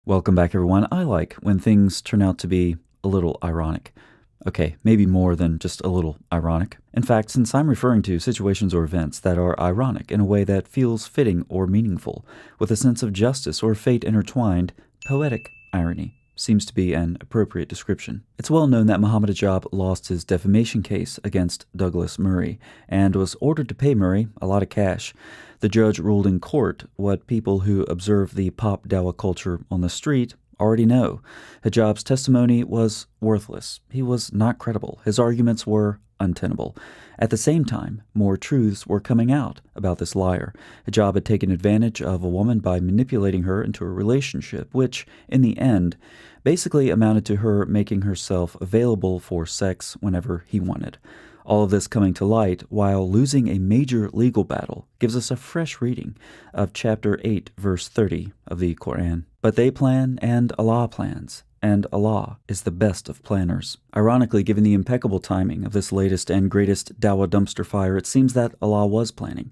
Welcome back, everyone. I like when things turn out to be a little ironic. Okay, maybe more than just a little ironic. In fact, since I'm referring to situations or events that are ironic in a way that feels fitting or meaningful, with a sense of justice or fate intertwined, poetic irony seems to be an appropriate description. It's well known that Mohammed Hijab lost his defamation case against Douglas Murray and was ordered to pay Murray a lot of cash. The judge ruled in court what people who observe the pop dawa culture on the street already know. Hijab's testimony was worthless. He was not credible. His arguments were untenable. At the same time, more truths were coming out about this liar. Hijab had taken advantage of a woman by manipulating her into a relationship, which, in the end, basically amounted to her making herself available for sex whenever he wanted. All of this coming to light while losing a major legal battle gives us a fresh reading of chapter 8, verse 30 of the Quran. But they plan and Allah plans, and Allah is the best of planners. Ironically, given the impeccable timing of this latest and greatest Dawah dumpster fire, it seems that Allah was planning.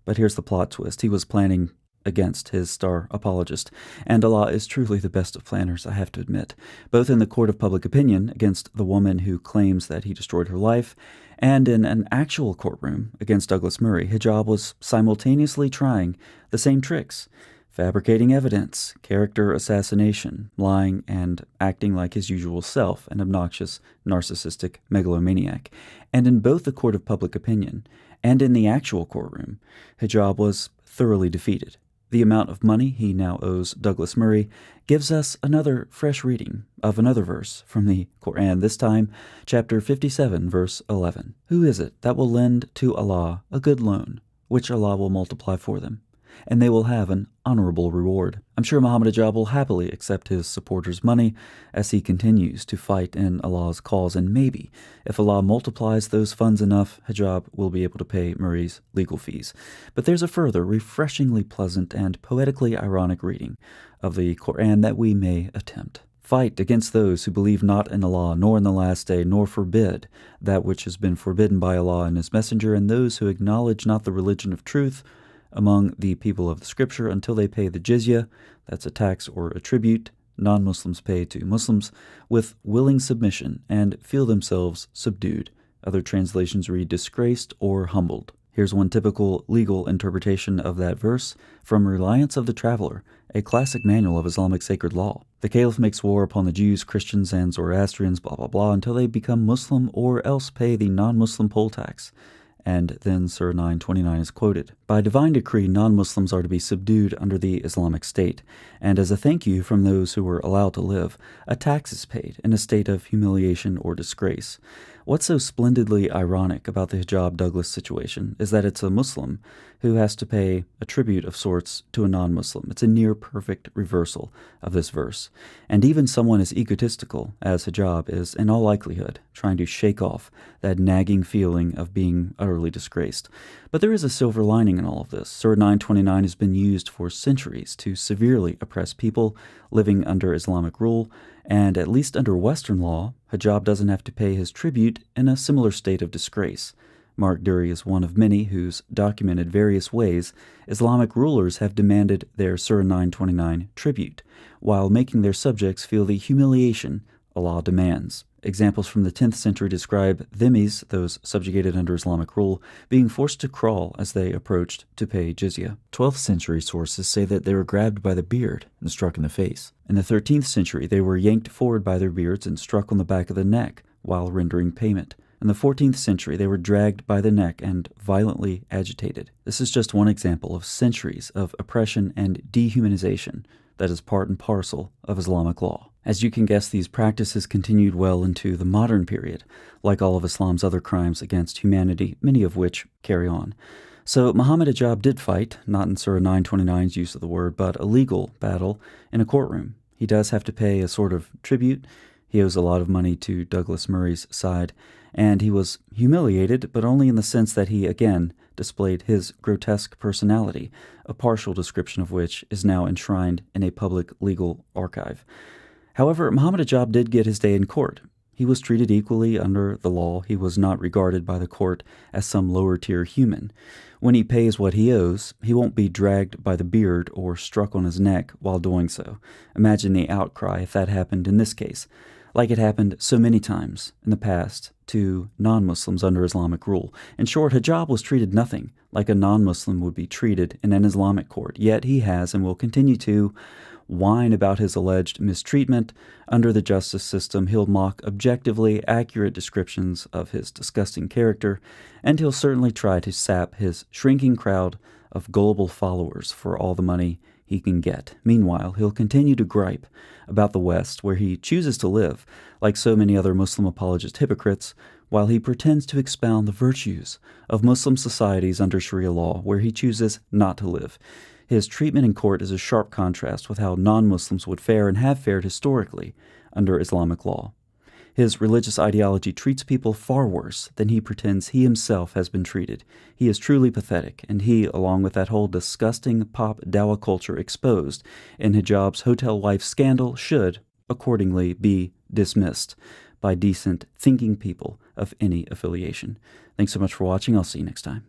But here's the plot twist. He was planning against his star apologist, and Allah is truly the best of planners, I have to admit, both in the court of public opinion against the woman who claims that he destroyed her life, and in an actual courtroom against Douglas Murray. Hijab was simultaneously trying the same tricks: fabricating evidence, character assassination, lying, and acting like his usual self, an obnoxious, narcissistic megalomaniac. And in both the court of public opinion and in the actual courtroom, Hijab was thoroughly defeated. The amount of money he now owes Douglas Murray gives us another fresh reading of another verse from the Quran, this time chapter 57, verse 11. Who is it that will lend to Allah a good loan, which Allah will multiply for them, and they will have an honorable reward? I'm sure Mohammed Hijab will happily accept his supporters' money as he continues to fight in Allah's cause, and maybe, if Allah multiplies those funds enough, Hijab will be able to pay Murray's legal fees. But there's a further, refreshingly pleasant and poetically ironic reading of the Quran that we may attempt. Fight against those who believe not in Allah, nor in the last day, nor forbid that which has been forbidden by Allah and His Messenger, and those who acknowledge not the religion of truth among the people of the Scripture until they pay the Jizyah, that's a tax or a tribute non-Muslims pay to Muslims, with willing submission and feel themselves subdued. Other translations read disgraced or humbled. Here's one typical legal interpretation of that verse from Reliance of the Traveler, a classic manual of Islamic sacred law. The Caliph makes war upon the Jews, Christians, and Zoroastrians, blah blah blah, until they become Muslim or else pay the non-Muslim poll tax. And then Surah 9:29 is quoted. By divine decree, non-Muslims are to be subdued under the Islamic State, and as a thank you from those who were allowed to live, a tax is paid in a state of humiliation or disgrace. What's so splendidly ironic about the Hijab Douglas situation is that it's a Muslim who has to pay a tribute of sorts to a non-Muslim. It's a near-perfect reversal of this verse. And even someone as egotistical as Hijab is, in all likelihood, trying to shake off that nagging feeling of being utterly disgraced. But there is a silver lining in all of this. Surah 9:29 has been used for centuries to severely oppress people living under Islamic rule, and at least under Western law, Hijab doesn't have to pay his tribute in a similar state of disgrace. Mark Dury is one of many whose documented various ways Islamic rulers have demanded their Surah 9:29 tribute, while making their subjects feel the humiliation Allah demands. Examples from the 10th century describe dhimmis, those subjugated under Islamic rule, being forced to crawl as they approached to pay Jizyah. 12th century sources say that they were grabbed by the beard and struck in the face. In the 13th century, they were yanked forward by their beards and struck on the back of the neck while rendering payment. In the 14th century, they were dragged by the neck and violently agitated. This is just one example of centuries of oppression and dehumanization that is part and parcel of Islamic law. As you can guess, these practices continued well into the modern period, like all of Islam's other crimes against humanity, many of which carry on. So Mohammed Hijab did fight, not in Surah 9:29's use of the word, but a legal battle in a courtroom. He does have to pay a sort of tribute. He owes a lot of money to Douglas Murray's side, and he was humiliated, but only in the sense that he, again, displayed his grotesque personality, a partial description of which is now enshrined in a public legal archive. However, Mohammed Hijab did get his day in court. He was treated equally under the law. He was not regarded by the court as some lower-tier human. When he pays what he owes, he won't be dragged by the beard or struck on his neck while doing so. Imagine the outcry if that happened in this case, like it happened so many times in the past to non-Muslims under Islamic rule. In short, Hijab was treated nothing like a non-Muslim would be treated in an Islamic court, yet he has and will continue to whine about his alleged mistreatment under the justice system. He'll mock objectively accurate descriptions of his disgusting character, and he'll certainly try to sap his shrinking crowd of gullible followers for all the money he can get. Meanwhile, he'll continue to gripe about the West, where he chooses to live, like so many other Muslim apologist hypocrites, while he pretends to expound the virtues of Muslim societies under Sharia law, where he chooses not to live. His treatment in court is a sharp contrast with how non-Muslims would fare and have fared historically under Islamic law. His religious ideology treats people far worse than he pretends he himself has been treated. He is truly pathetic, and he, along with that whole disgusting pop dawa culture exposed in Hijab's hotel wife scandal, should, accordingly, be dismissed by decent, thinking people of any affiliation. Thanks so much for watching. I'll see you next time.